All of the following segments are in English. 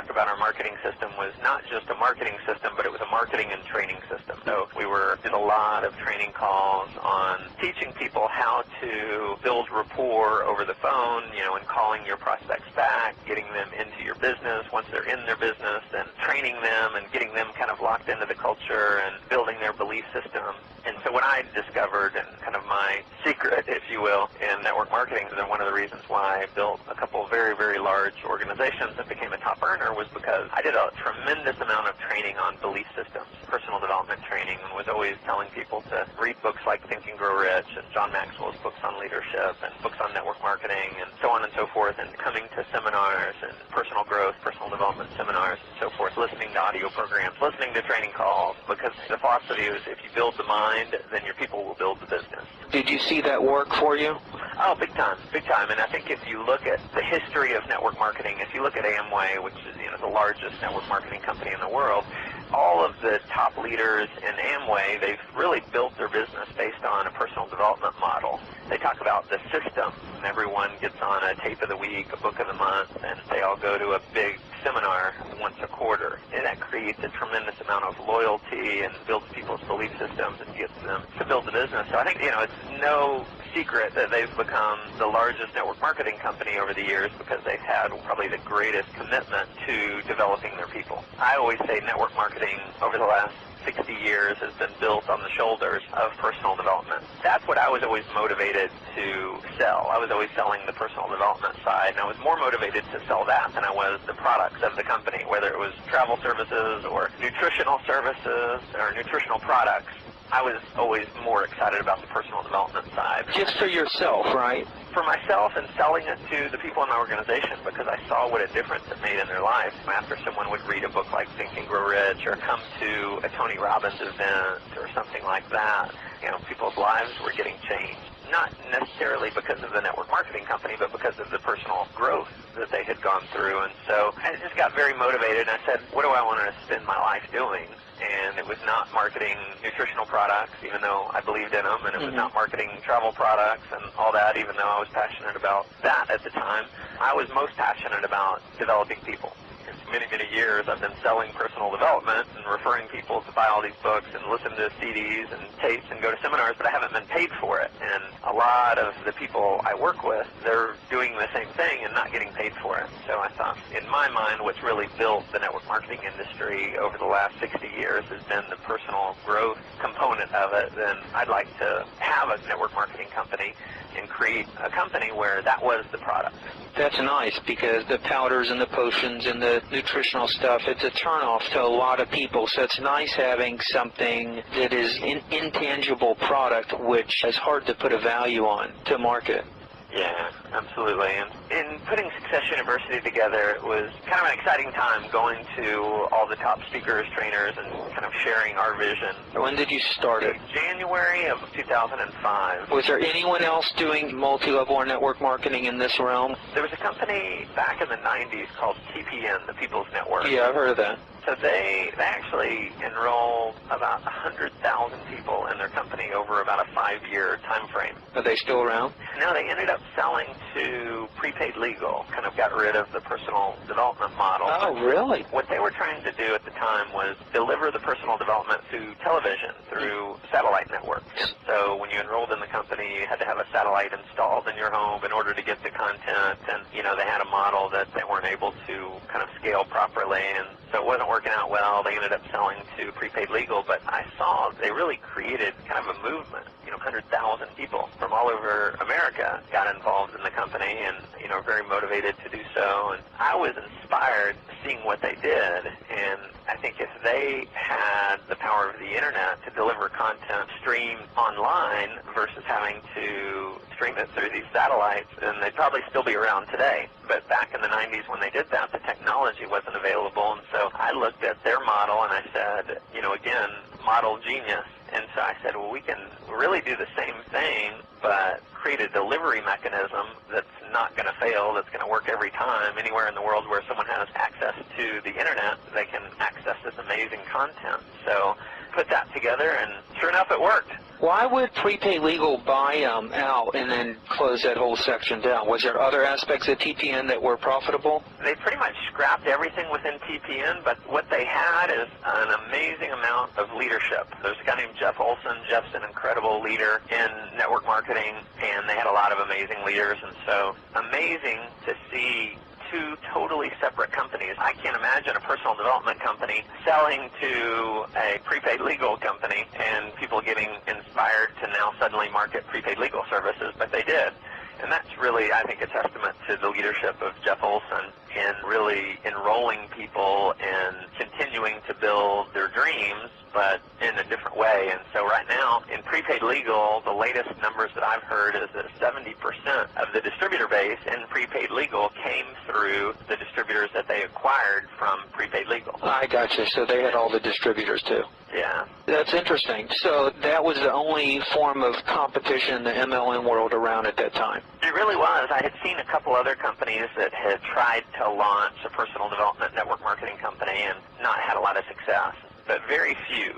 talked about our marketing system was not just a marketing system, but it was a marketing and training system. So we did a lot of training calls on teaching people how to build rapport over the phone, and calling your prospects back, getting them into your business once they're in their business, and training them and getting them kind of locked into the culture and building their belief system. And so what I discovered, and kind of my secret, if you will, in network marketing, and one of the reasons why I built a couple of very, very large organizations and became a top earner, was because I did a tremendous amount of training on belief systems, personal development training, and was always telling people to read books like Think and Grow Rich and John Maxwell's books on leadership and books on network marketing and so on and so forth, and coming to seminars and personal growth, personal development seminars and so forth, listening to audio programs, listening to training calls, because the philosophy is if you build the mind, then your people will build the business. Did you see that work for you? Oh, big time, big time. And I think if you look at the history of network marketing, if you look at Amway, which is the largest network marketing company in the world, all of the top leaders in Amway, they've really built their business based on a personal development model. They talk about the system, and everyone gets on a tape of the week, a book of the month, and they all go to a big seminar once a quarter. And that creates a tremendous amount of loyalty and builds people's belief systems and gets them to build the business. So I think, it's no secret that they've become the largest network marketing company over the years because they've had probably the greatest commitment to developing their people. I always say network marketing over the last 60 years has been built on the shoulders of personal development. That's what I was always motivated to sell. I was always selling the personal development side, and I was more motivated to sell that than I was the products of the company, whether it was travel services or nutritional services or nutritional products. I was always more excited about the personal development side. Just for yourself, right? For myself, and selling it to the people in my organization, because I saw what a difference it made in their life. After someone would read a book like Think and Grow Rich or come to a Tony Robbins event or something like that, people's lives were getting changed. Not necessarily because of the network marketing company, but because of the personal growth that they had gone through. And so I just got very motivated, and I said, what do I want to spend my life doing? And it was not marketing nutritional products, even though I believed in them, and it was not marketing travel products and all that, even though I was passionate about that at the time. I was most passionate about developing people. Many, many years I've been selling personal development and referring people to buy all these books and listen to CDs and tapes and go to seminars, but I haven't been paid for it. And a lot of the people I work with, they're doing the same thing and not getting paid for it. So I thought, in my mind, what's really built the network marketing industry over the last 60 years has been the personal growth component of it. Then I'd like to have a network marketing company and create a company where that was the product. That's nice, because the powders and the potions and the nutritional stuff, it's a turnoff to a lot of people. So it's nice having something that is an intangible product, which is hard to put a value on to market. Yeah, absolutely. And in putting Success University together, it was kind of an exciting time going to all the top speakers, trainers, and kind of sharing our vision. When did you start it? January of 2005. Was there anyone else doing multi-level or network marketing in this realm? There was a company back in the 90s called TPN, the People's Network. Yeah, I've heard of that. So they actually enrolled about 100,000 people in their company over about a 5-year time frame. Are they still around? No, they ended up selling to prepaid legal, kind of got rid of the personal development model. Oh, really? What they were trying to do at the time was deliver the personal development through television, through satellite networks. And so when you enrolled in the company, you had to have a satellite installed in your home in order to get the content. And, they had a model that they weren't able to kind of scale properly. And so it wasn't working out well. They ended up selling to prepaid legal. But I saw they really created kind of a movement. 100,000 people from all over America got involved in the company and, very motivated to do so. And I was inspired seeing what they did. And I think if they had the power of the internet to deliver content streamed online versus having to stream it through these satellites, then they'd probably still be around today. But back in the 90s when they did that, the technology wasn't available. And so I looked at their model and I said, again, model genius. And so I said, well, we can really do the same thing, but create a delivery mechanism that's not going to fail, that's going to work every time. Anywhere in the world where someone has access to the internet, they can access this amazing content. So put that together, and sure enough, it worked. Why would prepaid legal buy out and then close that whole section down? Was there other aspects of TPN that were profitable? They pretty much scrapped everything within TPN, but what they had is an amazing amount of leadership. There's a guy named Jeff Olson. Jeff's an incredible leader in network marketing, and they had a lot of amazing leaders, and so amazing to see two totally separate companies. I can't imagine a personal development company selling to a prepaid legal company and people getting inspired to now suddenly market prepaid legal services, but they did. And that's really, I think, a testament to the leadership of Jeff Olson in really enrolling people and continuing to build their dreams, but in a different way. And so right now, in prepaid legal, the latest numbers that I've heard is that 70% of the distributor base in prepaid legal came through the distributors that they acquired from prepaid legal. I gotcha. So they had all the distributors too. Yeah. That's interesting. So that was the only form of competition in the MLM world around at that time. It really was. I had seen a couple other companies that had tried to launch a personal development network marketing company and not had a lot of success, but very few.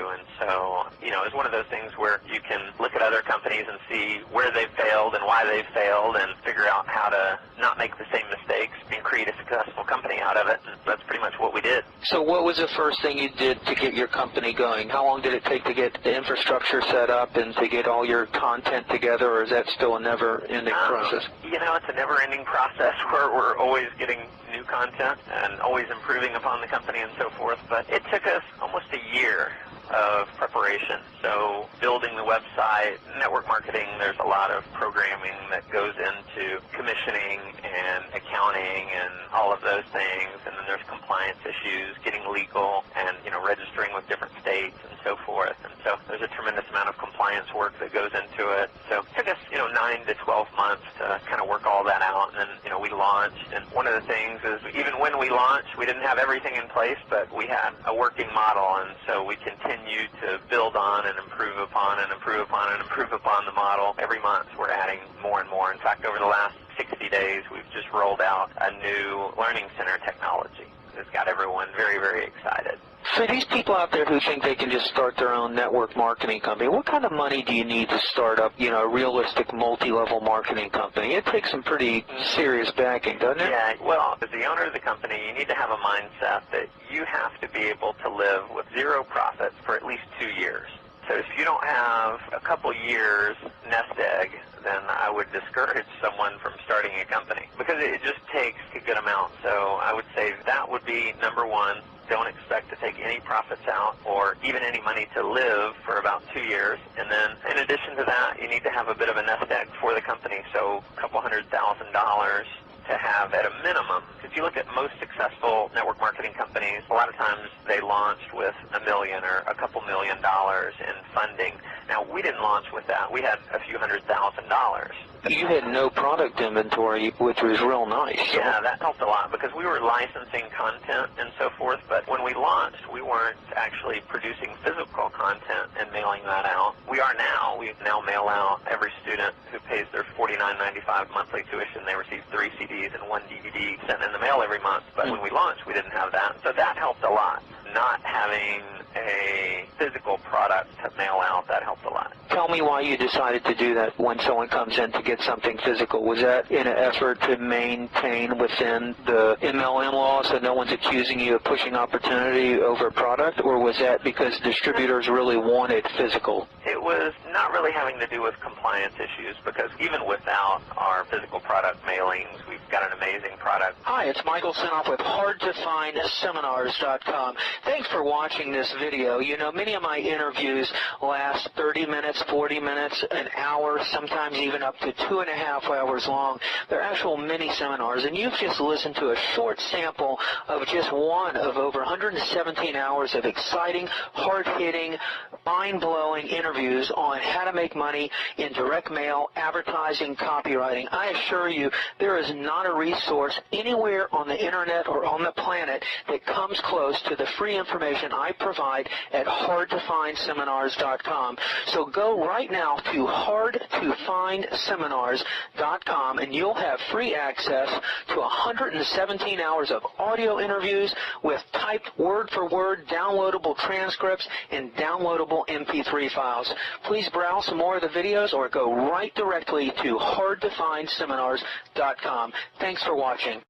And so, it's one of those things where you can look at other companies and see where they've failed and why they've failed and figure out how to not make the same mistakes and create a successful company out of it. And that's pretty much what we did. So what was the first thing you did to get your company going? How long did it take to get the infrastructure set up and to get all your content together, or is that still a never-ending process? It's a never-ending process where we're always getting new content and always improving upon the company and so forth. But it took us almost a year of preparation. So building the website, network marketing, there's a lot of programming that goes into commissioning and accounting and all of those things. And then there's compliance issues, getting legal and, registering with different states and so forth. And so there's a tremendous amount of compliance work that goes into it. So it took us, 9 to 12 months to kind of work all that out. And then, we launched. And one of the things is even when we launched, we didn't have everything in place, but we had a working model. And so we continued to build on and improve upon and improve upon and improve upon the model. Every month we're adding more and more. In fact, over the last 60 days, we've just rolled out a new learning center technology. It's got everyone very, very excited. For these people out there who think they can just start their own network marketing company, what kind of money do you need to start up, a realistic multi-level marketing company? It takes some pretty serious backing, doesn't it? Yeah, well, as the owner of the company, you need to have a mindset that you have to be able to live with zero profits for at least 2 years. So if you don't have a couple years nest egg, then I would discourage someone from starting a company because it just takes a good amount. So I would say that would be number one. Don't expect to take any profits out or even any money to live for about 2 years. And then in addition to that, you need to have a bit of a nest egg for the company. So a couple $100,000 to have at a minimum. If you look at most successful network marketing companies, a lot of times they launched with $1 million or a couple $1 million in funding. Now, we didn't launch with that. We had a few $100,000. You had no product inventory, which was real nice. Yeah, that helped a lot because we were licensing content and so forth, but when we launched, we weren't actually producing physical content and mailing that out. We are now. We now mail out every student who pays their $49.95 monthly tuition. They receive 3 CDs and 1 DVD sent in the mail every month, but when we launched, we didn't have that. So that helped a lot. Not having a physical product to mail out, that helped a lot. Tell me why you decided to do that when someone comes in to get something physical. Was that in an effort to maintain within the MLM law so no one's accusing you of pushing opportunity over product, or was that because distributors really wanted physical? It was not really having to do with compliance issues because even without our physical product mailings, we've got an amazing product. Hi, it's Michael Sinoff with HardToFindSeminars.com. Thanks for watching this video. Many of my interviews last 30 minutes, 40 minutes, an hour, sometimes even up to 2.5 hours long. They're actual mini seminars, and you've just listened to a short sample of just one of over 117 hours of exciting, hard-hitting, mind-blowing interviews on how to make money in direct mail, advertising, copywriting. I assure you, there is not a resource anywhere on the internet or on the planet that comes close to the free information I provide at HardToFindSeminars.com. So go Go right now to hardtofindseminars.com and you'll have free access to 117 hours of audio interviews with typed word-for-word downloadable transcripts and downloadable MP3 files. Please browse some more of the videos or go right directly to hardtofindseminars.com. Thanks for watching.